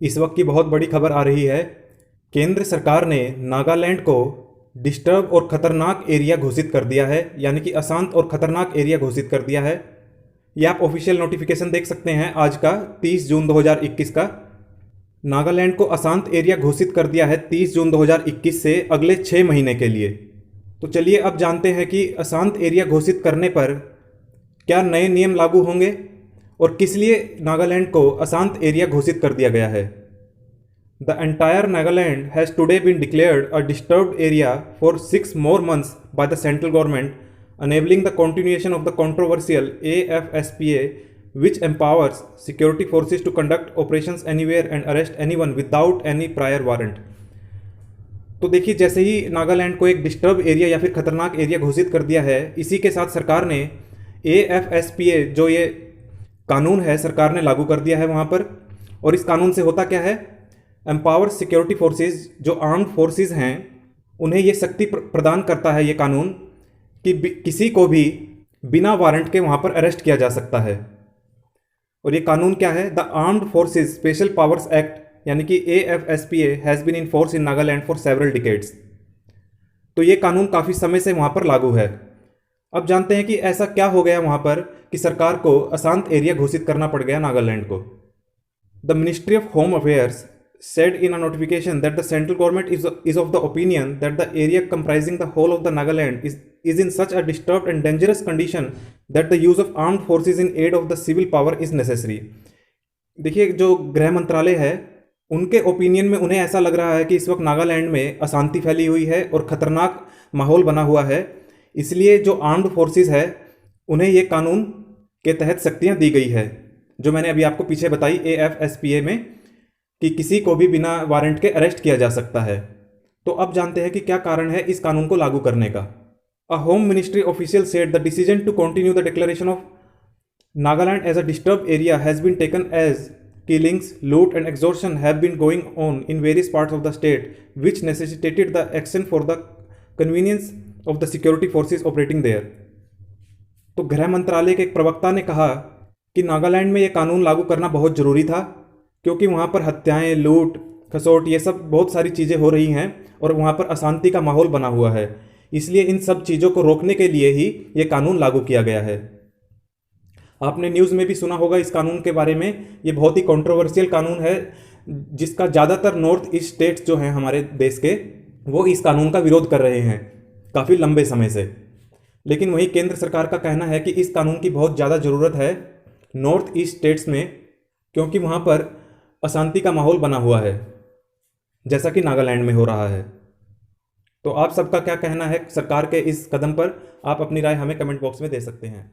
इस वक्त की बहुत बड़ी खबर आ रही है। केंद्र सरकार ने नागालैंड को डिस्टर्ब और ख़तरनाक एरिया घोषित कर दिया है, यानी कि अशांत और ख़तरनाक एरिया घोषित कर दिया है। ये आप ऑफिशियल नोटिफिकेशन देख सकते हैं आज का 30 जून 2021 का। नागालैंड को अशांत एरिया घोषित कर दिया है 30 जून 2021 से अगले 6 महीने के लिए। तो चलिए अब जानते हैं कि अशांत एरिया घोषित करने पर क्या नए नियम लागू होंगे और किस लिए नागालैंड को अशांत एरिया घोषित कर दिया गया है। The entire Nagaland has today been declared a disturbed area for 6 more months by the central government, enabling the continuation of the controversial AFSPA, which empowers security forces to conduct operations anywhere and arrest anyone without any prior warrant। तो देखिए, जैसे ही नागालैंड को एक disturb area या फिर खतरनाक area घोषित कर दिया है, इसी के साथ सरकार ने AFSPA जो ये कानून है सरकार ने लागू कर दिया है वहाँ पर। और इस कानून से होता क्या है, एम्पावर सिक्योरिटी फोर्सेस जो आर्म्ड फोर्सेस हैं उन्हें ये शक्ति प्रदान करता है ये कानून कि किसी को भी बिना वारंट के वहाँ पर अरेस्ट किया जा सकता है। और ये कानून क्या है, the armed forces special powers act यानी कि AFSPA has been in force in Nagaland for several decades. तो ये कानून काफ़ी समय से वहाँ पर लागू है। अब जानते हैं कि ऐसा क्या हो गया वहाँ पर कि सरकार को अशांत एरिया घोषित करना पड़ गया नागालैंड को। The ministry of home affairs said in a notification that the central government is of the opinion that the area comprising the whole of the Nagaland is in such a disturbed and dangerous condition that the use of armed forces in aid of the civil power is necessary। देखिए, जो गृह मंत्रालय है उनके opinion में उन्हें ऐसा लग रहा है कि इस वक्त नागालैंड में अशांति फैली हुई है और ख़तरनाक माहौल बना हुआ है, इसलिए जो आर्म्ड फोर्सेस है उन्हें ये कानून के तहत शक्तियाँ दी गई है जो मैंने अभी आपको पीछे बताई AFSPA में, कि किसी को भी बिना वारंट के अरेस्ट किया जा सकता है। तो अब जानते हैं कि क्या कारण है इस कानून को लागू करने का। A home ministry official said the decision to continue the declaration of Nagaland as a disturb area has been taken as killings, loot and extortion have been going on in various parts of the state which necessitated the action for the convenience of the security forces operating there. तो गृह मंत्रालय के एक प्रवक्ता ने कहा कि नागालैंड में यह कानून लागू करना बहुत ज़रूरी था क्योंकि वहाँ पर हत्याएं, लूट खसोट ये सब बहुत सारी चीज़ें हो रही हैं और वहाँ पर अशांति का माहौल बना हुआ है, इसलिए इन सब चीज़ों को रोकने के लिए ही ये कानून लागू किया गया है। आपने न्यूज़ में भी सुना होगा इस कानून के बारे में। ये बहुत ही कंट्रोवर्शियल कानून है जिसका ज़्यादातर नॉर्थ ईस्ट स्टेट्स जो हैं हमारे देश के, वो इस कानून का विरोध कर रहे हैं काफ़ी लंबे समय से। लेकिन वहीं केंद्र सरकार का कहना है कि इस कानून की बहुत ज़्यादा ज़रूरत है नॉर्थ ईस्ट स्टेट्स में, क्योंकि वहाँ पर अशांति का माहौल बना हुआ है जैसा कि नागालैंड में हो रहा है। तो आप सबका क्या कहना है सरकार के इस कदम पर, आप अपनी राय हमें कमेंट बॉक्स में दे सकते हैं।